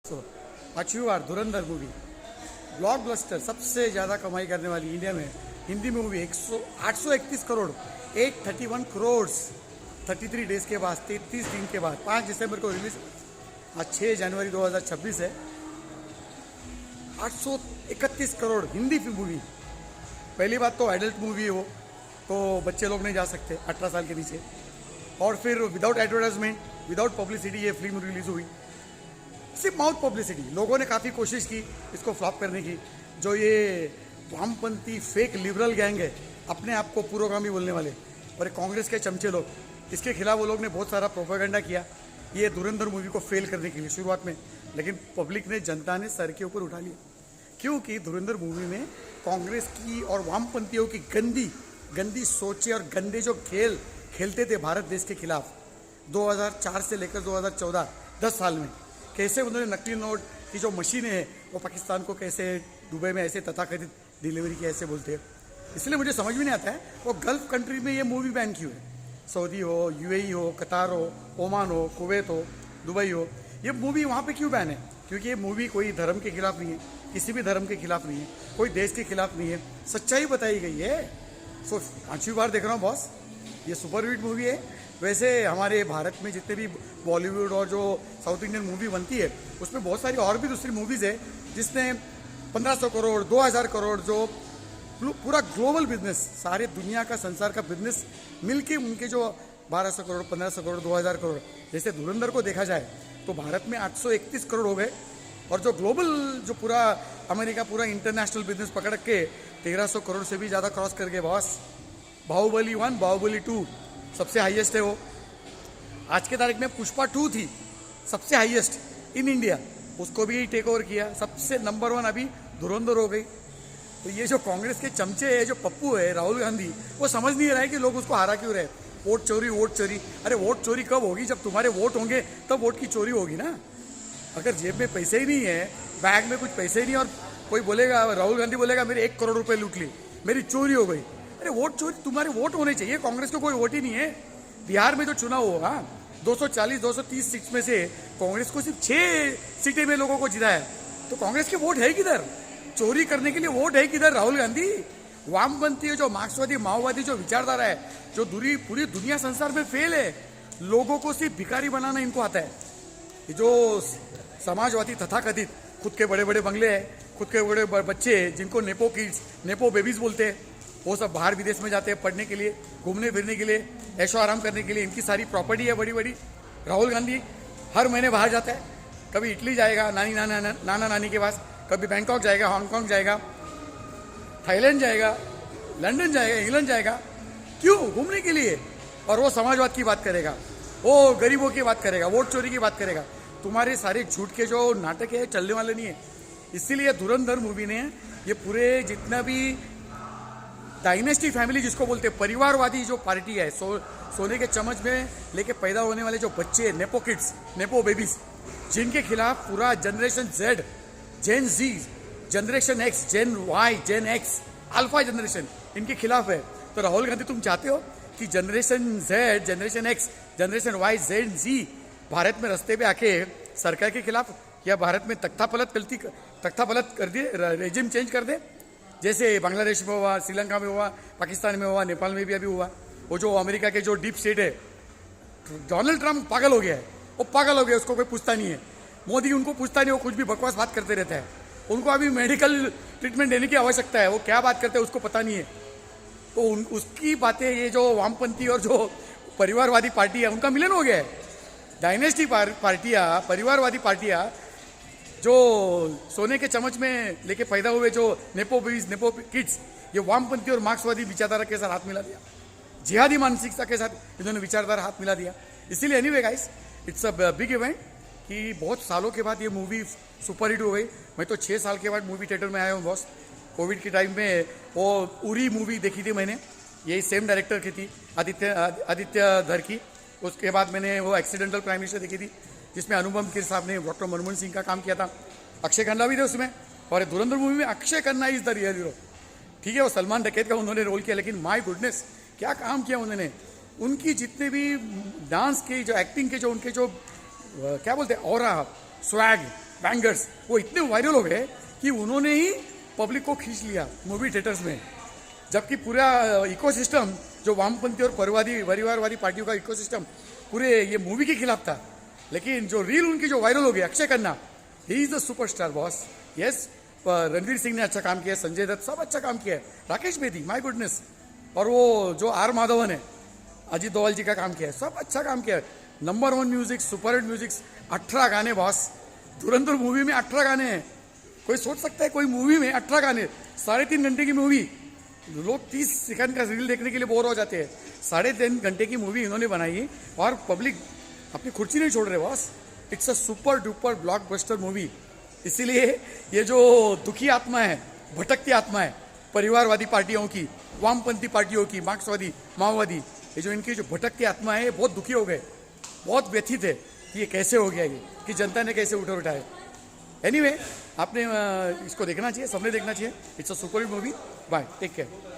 सो पांचवी बार धुरंधर movie blockbuster सबसे ज़्यादा कमाई करने वाली इंडिया में हिंदी में मूवी 831 करोड़ 831 करोड़ 33 डेज के बाद 33 दिन के बाद 5 दिसंबर को रिलीज। आज 6 जनवरी 2026 है। 831 करोड़ हिंदी फिल्म मूवी। पहली बात तो एडल्ट मूवी हो तो बच्चे लोग नहीं जा सकते 18 साल के नीचे, और फिर विदाउट एडवर्टाइजमेंट विदाउट पब्लिसिटी ये फिल्म रिलीज हुई। सिर्फ माउथ पब्लिसिटी। लोगों ने काफ़ी कोशिश की इसको फ्लॉप करने की। जो ये वामपंथी फेक लिबरल गैंग है, अपने आप को पुरोगामी बोलने वाले, और कांग्रेस के चमचे लोग, इसके खिलाफ वो लोग ने बहुत सारा प्रोपेगेंडा किया ये धुरंधर मूवी को फेल करने के लिए शुरुआत में। लेकिन पब्लिक ने, जनता ने सर के ऊपर उठा लिया, क्योंकि धुरंधर मूवी में कांग्रेस की और वामपंथियों की गंदी गंदी सोचें और गंदे जो खेल खेलते थे भारत देश के खिलाफ 2004 से लेकर 2014 10 साल में, कैसे उन्होंने नकली नोट की जो मशीनें हैं वो पाकिस्तान को कैसे दुबई में ऐसे तथाकथित डिलीवरी की ऐसे बोलते हैं। इसलिए मुझे समझ में नहीं आता है वो गल्फ कंट्री में ये मूवी बैन क्यों है। सऊदी हो, यूएई हो, कतार हो, ओमान हो, कुवैत हो, दुबई हो, ये मूवी वहाँ पे क्यों बैन है? क्योंकि ये मूवी कोई धर्म के खिलाफ नहीं है, किसी भी धर्म के खिलाफ नहीं है, कोई देश के खिलाफ नहीं है, सच्चाई बताई गई है। सो 5वीं बार देख रहा हूँ बॉस, ये सुपर हिट मूवी है। वैसे हमारे भारत में जितने भी बॉलीवुड और जो साउथ इंडियन मूवी बनती है उसमें बहुत सारी और भी दूसरी मूवीज़ है जिसने 1500 करोड़ 2000 करोड़ जो पूरा ग्लोबल बिजनेस, सारे दुनिया का संसार का बिजनेस मिलके उनके जो 1200 करोड़ 1500 करोड़ 2000 करोड़, जैसे धुरंधर को देखा जाए तो भारत में 831 करोड़ हो गए, और जो ग्लोबल जो पूरा अमेरिका पूरा इंटरनेशनल बिजनेस पकड़ के 1300 करोड़ से भी ज़्यादा क्रॉस कर गए बॉस। बाहुबली 1 बाहुबली 2 सबसे हाईएस्ट है वो। आज के तारीख में पुष्पा 2 थी सबसे हाईएस्ट इन इंडिया, उसको भी टेक ओवर किया। सबसे नंबर 1 अभी धुरंधर हो गई। तो ये जो कांग्रेस के चमचे है, जो पप्पू है राहुल गांधी, वो समझ नहीं रहा है कि लोग उसको हारा क्यों रहे। वोट चोरी वोट चोरी, अरे वोट चोरी कब होगी? जब तुम्हारे वोट होंगे तब वोट की चोरी होगी ना। अगर जेब में पैसे ही नहीं है, बैग में कुछ पैसे ही नहीं, और कोई बोलेगा, राहुल गांधी बोलेगा मेरे 1 करोड़ रुपए लूट ली, मेरी चोरी हो गई। अरे वोट चोरी, तुम्हारे वोट होने चाहिए। कांग्रेस को कोई वोट ही नहीं है। बिहार में जो चुनाव होगा 240 230 सीट में से कांग्रेस को सिर्फ 6 सीटें में लोगों को जिताया है, तो कांग्रेस के वोट है किधर? चोरी करने के लिए वोट है किधर? राहुल गांधी वामपंथी, जो मार्क्सवादी माओवादी जो विचारधारा है, जो पूरी दुनिया संसार में फेल है, लोगों को सिर्फ भिखारी बनाना इनको आता है। ये जो समाजवादी तथाकथित, खुद के बड़े बड़े बंगले हैं, खुद के बड़े बच्चे जिनको नेपो किड्स नेपो बेबीज बोलते हैं, वो सब बाहर विदेश में जाते हैं पढ़ने के लिए, घूमने फिरने के लिए, ऐशो आराम करने के लिए। इनकी सारी प्रॉपर्टी है बड़ी बड़ी। राहुल गांधी हर महीने बाहर जाता है, कभी इटली जाएगा नाना नानी के पास, कभी बैंकॉक जाएगा, हांगकांग जाएगा, थाईलैंड जाएगा, लंदन जाएगा, इंग्लैंड जाएगा। क्यों? घूमने के लिए। और वो समाजवाद की बात करेगा, वो गरीबों की बात करेगा, वोट चोरी की बात करेगा। तुम्हारे सारे झूठ के जो नाटक है चलने वाले नहीं है। इसीलिए धुरंधर मूवी ने ये पूरे जितना भी डायनेस्टी फैमिली जिसको बोलते हैं, परिवारवादी जो पार्टी है, सोने के चम्मच में लेके पैदा होने वाले जो बच्चे, नेपो किड्स नेपो बेबीज, जिनके खिलाफ पूरा जनरेशन जेड, जेन जी, जनरेशन एक्स, जेन वाई, जेन एक्स, अल्फा जनरेशन इनके खिलाफ है। तो राहुल गांधी तुम चाहते हो कि generation Z, generation X, generation Y, gen Z Bharat में रास्ते पे आके सरकार के खिलाफ, या भारत में तख्ता पलट कर दे, रेजिम चेंज कर दे, जैसे बांग्लादेश में हुआ, श्रीलंका में हुआ, पाकिस्तान में हुआ, नेपाल में भी अभी हुआ। वो जो अमेरिका के जो डीप स्टेट है, डोनाल्ड ट्रंप पागल हो गया है, वो पागल हो गया, उसको कोई पूछता नहीं है। मोदी उनको पूछता नहीं, वो कुछ भी बकवास बात करते रहता है। उनको अभी मेडिकल ट्रीटमेंट देने की आवश्यकता है, वो क्या बात करते हैं उसको पता नहीं है। तो उसकी बातें, ये जो वामपंथी और जो परिवारवादी पार्टी है उनका मिलन हो गया है। डायनेस्टी पार्टियाँ, परिवारवादी पार्टियाँ, जो सोने के चम्मच में लेके पैदा हुए जो नेपो बेबीज, नेपो किड्स, ये वामपंथी और मार्क्सवादी विचारधारा के साथ हाथ मिला दिया, जिहादी मानसिकता के साथ इन्होंने विचारधारा हाथ मिला दिया। इसीलिए anyway guys, it's a big event कि बहुत सालों के बाद ये मूवी सुपर हिट हो गई। मैं तो 6 साल के बाद मूवी थिएटर में आया हूँ बॉस। कोविड के टाइम में वो उरी मूवी देखी थी मैंने, यही सेम डायरेक्टर की थी, आदित्य धर की। उसके बाद मैंने वो एक्सीडेंटल प्राइम मिनिस्टर देखी थी, जिसमें अनुपम खेर साहब ने डॉक्टर मनमोहन सिंह का काम किया था। अक्षय खन्ना भी थे उसमें, और धुरंधर मूवी में Akshay Khanna is the real hero. ठीक है, वो सलमान डकैत का उन्होंने रोल किया, लेकिन माय गुडनेस क्या काम किया उन्होंने। उनकी जितने भी डांस के, जो एक्टिंग के, जो उनके जो क्या बोलते हैं, ऑरा, स्वैग, बैंगर्स, वो इतने वायरल हो गए कि उन्होंने ही पब्लिक को खींच लिया मूवी थिएटर्स में। जबकि पूरा इकोसिस्टम जो वामपंथी और परिवारवादी पार्टियों का इकोसिस्टम पूरे ये मूवी के खिलाफ था, लेकिन जो रील उनकी जो वायरल हो गई, Akshay Khanna, he is the superstar boss. Yes, Ranveer Singh ने अच्छा काम किया, संजय दत्त सब अच्छा काम किया है, राकेश बेदी, माय गुडनेस, और वो जो आर माधवन है, अजीत दोवल जी का काम किया है, सब अच्छा काम किया है। Number 1 music, super hit music, 18 गाने बॉस। धुरंधर मूवी में 18 गाने हैं। कोई सोच सकता है कोई मूवी में 18 गाने, 3.5 घंटे की मूवी, लोग 30 सेकंड का रील देखने के लिए बोर हो जाते हैं। 3.5 घंटे की मूवी इन्होंने बनाई और पब्लिक अपनी कुर्सी नहीं छोड़ रहे boss. It's a super duper blockbuster movie. इसीलिए ये जो दुखी आत्मा है, भटकती आत्मा है परिवारवादी पार्टियों की, वामपंथी पार्टियों की, मार्क्सवादी, माओवादी, ये जो इनकी जो भटकती आत्मा है, बहुत दुखी हो गए, बहुत व्यथित है कि ये कैसे हो गया, ये कि जनता ने कैसे उठाए। एनीवे, आपने इसको देखना चाहिए, सबने देखना चाहिए। It's a super hit movie. Bye, take care.